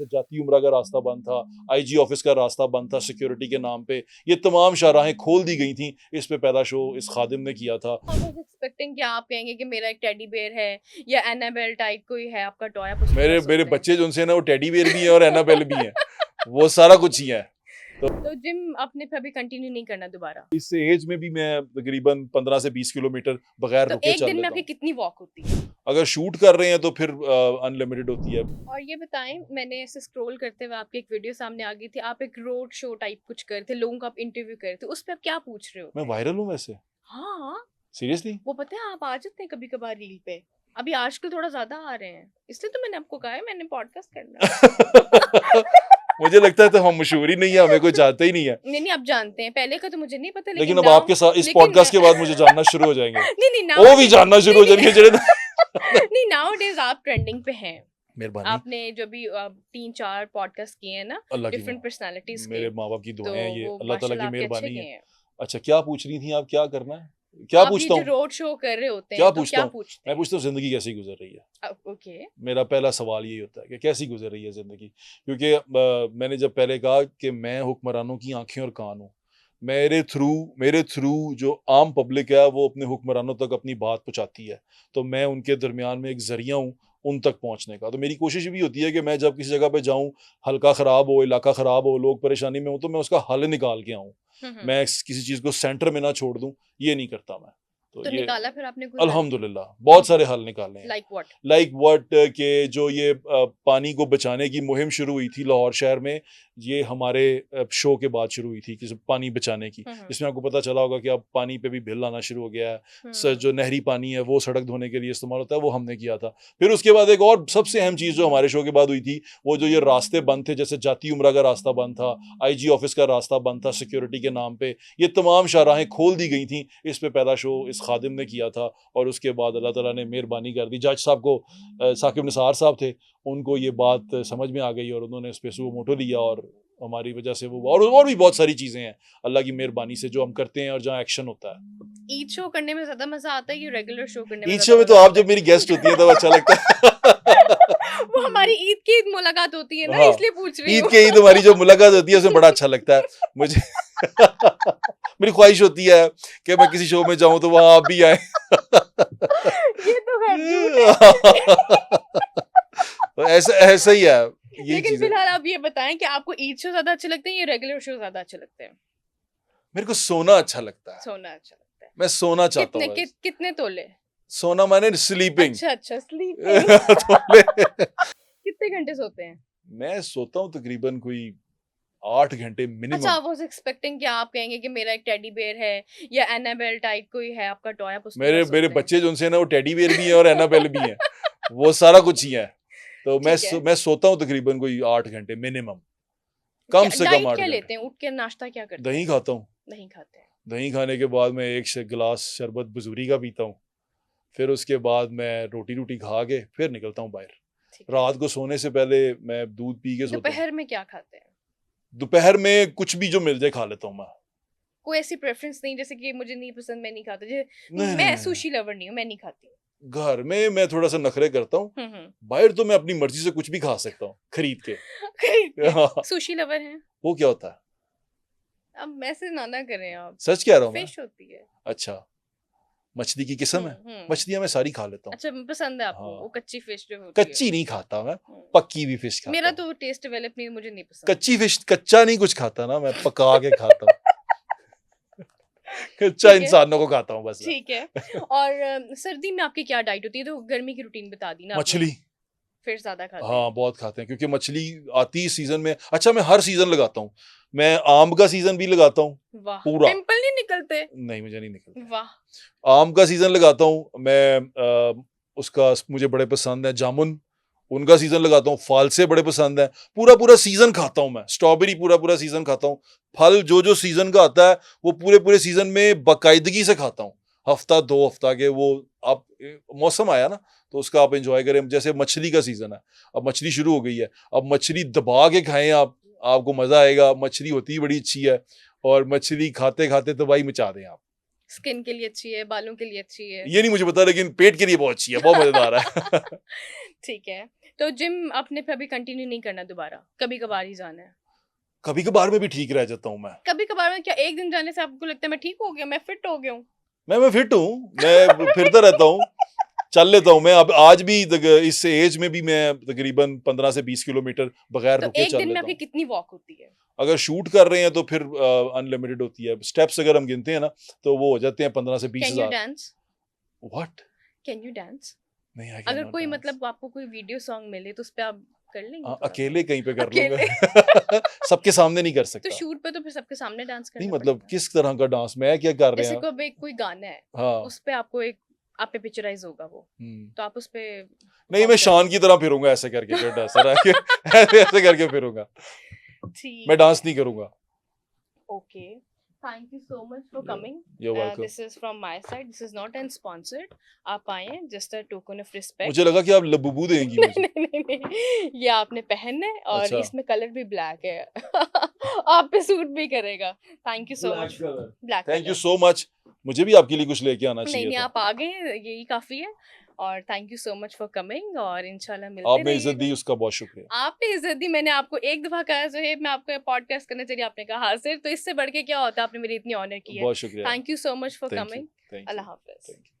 जाती उम्रा का रास्ता बंद था, आईजी ऑफिस का रास्ता बंद था सिक्योरिटी के नाम पे, ये तमाम शाहराहें खोल दी गई थी। इस पे पहला शो इस खादिम ने किया था। I was expecting कि आप कहेंगे कि मेरा एक टेडी बेयर है या एनाबेल टाइप कोई है आपका टॉय, आप उसमें मेरे बस मेरे होते हैं। बच्चे जो उनसे ना वो टेडी बेयर भी है और एनाबेल भी है, वो सारा कुछ ही है। तो जिम आपने फिर अभी कंटिन्यू नहीं करना दोबारा? इस एज में भी मैं तकरीबन 15 से 20 किलोमीटर बगैर तो रुके एक चल दिन में लेता आपकी हूँ। कितनी वॉक होती है? अगर शूट कर रहे हैं तो फिर अनलिमिटेड होती है। और ये बताएं, मैंने ऐसे स्क्रॉल करते हुए आपकी एक वीडियो सामने आ गई थी, आप एक रोड शो टाइप कुछ कर रहे थे, लोगों का आप इंटरव्यू कर रहे थे, उस पे आप क्या पूछ रहे मैं होते हैं? वायरल हूँ वैसे, हाँ, सीरियसली। वो पता है आप आ जाते हैं कभी कभार रील पे, अभी आजकल थोड़ा ज्यादा आ रहे हैं, इसलिए तो मैंने आपको कहा है मैंने पॉडकास्ट करना है। मुझे लगता है तो हम मशहूर ही नहीं है, हमें कोई जानता ही नहीं है। नहीं आप जानते हैं, पहले का तो मुझे नहीं पता, लेकिन लेकिन अब नाउ आपके साथ इस लेकिन पॉडकास्ट के बाद मुझे जानना शुरू हो जाएंगे। नहीं वो भी जानना शुरू हो जाएंगे जेड़े नहीं नाउअडेज आप ट्रेंडिंग पे हैं। मेहरबानी, आपने जो भी 3-4 पॉडकास्ट किए हैं ना अल्लाह की डिफरेंट पर्सनालिटीज के, मेरे माँ बाप की तो दुआएं हैं, ये वो अल्लाह ताला की माशाल्लाह आपके अच्छे मेहरबानी गए है। हैं। अच्छा, क्या पूछ रही थी आप, क्या करना है, क्या आप ये पूछता जो हूँ? रोड शो कर रहे होते क्या हैं तो पूछता क्या हूँ? पूछते मैं हैं? पूछता हूँ जिंदगी कैसी गुजर रही है। ओके। मेरा पहला सवाल यही होता है कि कैसी गुजर रही है जिंदगी, क्योंकि मैंने जब पहले कहा कि मैं हुक्मरानों की आंखें और कान हूँ, मेरे थ्रू जो आम पब्लिक है वो अपने हुक्मरानों तक अपनी बात पहुंचाती है, तो मैं उनके दरमियान में एक जरिया हूँ उन तक पहुंचने का। तो मेरी कोशिश भी होती है कि मैं जब किसी जगह पे जाऊं, हल्का खराब हो, इलाका खराब हो, लोग परेशानी में हो, तो मैं उसका हल निकाल के आऊं, मैं किसी चीज को सेंटर में ना छोड़ दूं, ये नहीं करता मैं। तो ये निकाला फिर आपने कोई हल? अल्हम्दुलिल्लाह बहुत सारे हल निकाले हैं। Like what? लाइक व्हाट के जो ये पानी को बचाने की मुहिम शुरू हुई थी लाहौर शहर में, ये हमारे शो के बाद शुरू हुई थी कि पानी बचाने की, जिसमें आपको पता चला होगा कि अब पानी पे भी बिल आना शुरू हो गया है। जो नहरी पानी है वो सड़क धोने के लिए इस्तेमाल होता है, वो हमने किया था। फिर उसके बाद एक और सबसे अहम चीज़ जो हमारे शो के बाद हुई थी, वो जो ये रास्ते बंद थे, जैसे जाती उम्रा का रास्ता बंद था, आईजी ऑफिस का रास्ता बंद था सिक्योरिटी के नाम पे, ये तमाम शाहराहें खोल दी गई थी। इस पे पहला शो इस खादिम ने किया था और उसके बाद अल्लाह ताला ने मेहरबानी कर दी। जज साहब को, साकिब निसार साहब थे, उनको ये बात समझ में आ गई और उन्होंने इस पे सू मोटो लिया और हमारी वजह से वो और भी बहुत सारी चीज़ें हैं अल्लाह की मेहरबानी से जो हम करते हैं और जहाँ एक्शन होता है। ईद शो करने में ज्यादा मजा आता है कि रेगुलर शो करने में? ईद शो में तो आप जब मेरी गेस्ट होती है तब अच्छा लगता है। वो हमारी ईद की ईद मुलाकात होती है ना, हाँ, इसलिए पूछ रही ईद हूँ। के ईद हमारी जो मुलाकात होती है उसमें बड़ा अच्छा लगता है मुझे। मेरी ख्वाहिश होती है कि मैं किसी शो में जाऊं तो वहां आप भी आए। ये तो खैर झूठ है। ऐसा ऐसा ही है ये लेकिन चीजें। फिलहाल आप ये बताएं कि आपको ईद शो ज्यादा अच्छे लगते हैं या रेगुलर शो ज्यादा अच्छे लगते हैं? मेरे को सोना अच्छा लगता है, सोना अच्छा लगता है। मैं सोना चाहता कितने हूँ। कितने तोले? सोना माने स्लीपिंग। अच्छा स्लीपिंग। तोले। कितने घंटे सोते हैं? मैं सोता हूँ तकरीबन कोई 8 घंटे अच्छा, मिनिमम। आई वाज एक्सपेक्टिंग कि आप कहेंगे कि मेरा एक टेडी बेयर है या एनाबेल टाइप कोई है आपका टॉय, आप उसमें मेरे बस मेरे होते हैं। बच्चे जो उनसे ना वो टेडी बेयर भी है और एनाबेल भी है, वो सारा कुछ ही है। तो ठीक है। मैं सोता हूँ तकरीबन कोई 8 घंटे मिनिमम, कम से कम डाइट 8 क्या घंटे। लेते हैं? उठ के नाश्ता क्या करते हैं? दही खाता हूँ, नहीं खाते हैं। दही खाने के बाद मैं एक गिलास शरबत बजूरी का पीता हूँ, फिर उसके बाद मैं रोटी खा के फिर निकलता हूँ बाहर। ठीक है। रात को सोने से पहले मैं दूध पी के सोता हूँ। दोपहर में क्या खाते हैं? दोपहर में कुछ भी जो मिल जाए खा लेता हूँ मैं। कोई ऐसी प्रेफरेंस नहीं जैसे कि मुझे नहीं पसंद मैं नहीं खाता, नहीं, मैं नहीं, सुशी लवर नहीं हूँ, मैं नहीं खाती। घर में मैं थोड़ा सा नखरे करता हूँ, हम्म। बाहर तो मैं अपनी मर्जी से कुछ भी खा सकता हूँ खरीद के। सुशी लवर हैं? वो क्या होता है? अब मैसेज ना करें आप। सच कह रहा हूँ मैं। फिश होती है। अच्छा, मछली की किस्म है। मछलियां मैं सारी खा लेता हूँ। अच्छा, पसंद है आपको? हाँ। वो कच्ची फिश जो होती है। कच्ची नहीं खाता मैं, पक्की भी फिश खाता मेरा हूँ। तो टेस्ट डेवलप नहीं, मुझे नहीं पसंद। कच्ची फिश, कच्चा नहीं कुछ खाता ना, मैं पका के खाता हूँ। कच्चा इंसानों को खाता हूँ बस। ठीक है। और सर्दी में आपकी क्या डाइट होती है? तो गर्मी की रूटीन बता दी ना आपने। मछली। फिर ज्यादा खाते हैं? हाँ बहुत खाते हैं क्योंकि मछली आती है सीजन में। अच्छा, मैं हर सीजन लगाता हूँ, मैं आम का सीजन भी लगाता हूँ पूरा। पिंपल नहीं निकलते? नहीं, मुझे नहीं निकलते। वाह। आम का सीजन लगाता हूँ मैं, उसका मुझे बड़े पसंद है जामुन, उनका सीजन लगाता हूँ। फालसे बड़े पसंद है, पूरा सीजन खाता हूँ मैं। स्ट्रॉबेरी पूरा सीजन खाता हूँ। फल जो सीजन का आता है वो पूरे सीजन में बाकायदगी से खाता हूँ। हफ्ता 2 हफ्ता के वो, आप मौसम आया ना तो उसका आप एंजॉय करें। जैसे मछली का सीजन है, अब मछली शुरू हो गई है, अब मछली दबा के खाएं आप, आपको मजा आएगा। मछली होती ही बड़ी अच्छी है और मछली खाते खाते तबाही मचा दें आप। स्किन के लिए अच्छी है, बालों के लिए अच्छी है? ये नहीं मुझे पता, लेकिन पेट के लिए बहुत अच्छी है, बहुत मजेदार है। ठीक है। तो जिम आपने फिर अभी कंटिन्यू नहीं करना दोबारा, कभी-कभार ही जाना है? कभी कभार में भी ठीक रह जाता हूँ मैं। कभी-कभार में क्या एक दिन जाने से आपको लगता है मैं ठीक हो गया, मैं फिट हो गया हूँ? मैं फिट हूँ, मैं फिरता रहता हूँ, चल लेता हूँ मैं। अब आज भी इस एज में भी मैं तकरीबन 15 से 20 किलोमीटर बगैर तो रुके एक चल दिन में लेता आपकी हूँ। कितनी वॉक होती है? अगर शूट कर रहे हैं तो फिर अनलिमिटेड होती है। स्टेप्स अगर हम गिनते हैं ना तो वो हो जाते हैं 15 से 20 कैन यू हजार। Dance? What? Can you dance? नहीं, आई कैन अगर नॉट कोई डांस। मतलब आपको कोई वीडियो सॉन्ग मिले तो उसपे आप कर लेंगे थोड़ा अकेले बहुत? कहीं पे कर अकेले? लूंगा। सबके सामने नहीं कर तो सकता। शूट पे तो फिर सबके सामने डांस नहीं करना मतलब पड़ेगा। किस तरह का डांस, मैं क्या कर रहे जैसे हैं? को अब एक कोई गाना है, हाँ। उस पे आपको एक आप पे पिक्चराइज होगा वो, हम्म। तो आप उस पे नहीं, perform मैं कर शान सकते की तरह फिरूंगा ऐसे करके, फिर ऐसा रह के ऐसे करके फिरूंगा। हो। मैं ठीक डांस है। नहीं करूंगा। Okay. Thank you so much for coming. You're welcome. This is from my side, this is not an sponsored. आप आए हैं just a token of respect. मुझे लगा कि आप लबुबू देंगी नहीं मुझे। नहीं नहीं नहीं, ये आपने पहनना है और अच्छा। इसमें कलर भी ब्लैक है। आप पे सूट भी करेगा। Thank you so much. Black thank you colour. So much. मुझे भी आपके लिए कुछ लेके आना नहीं चाहिए नहीं, था। आप आ गए हैं, यही काफी है। और thank you so much for coming, और इंशाल्लाह मिलते आपने इज्जत दी, रहिएगा। उसका बहुत शुक्रिया। आपने इज्जत दी, मैंने आपको एक दफा कहा जोहेब मैं आपको पॉडकास्ट करना चाहिए, आपने कहा हाजिर, तो इससे बढ़ के क्या होता है, आपने मेरी इतनी ऑनर की है। बहुत शुक्रिया। Thank you so much for thank you. Coming. Thank Allah you. Hafiz. Thank you.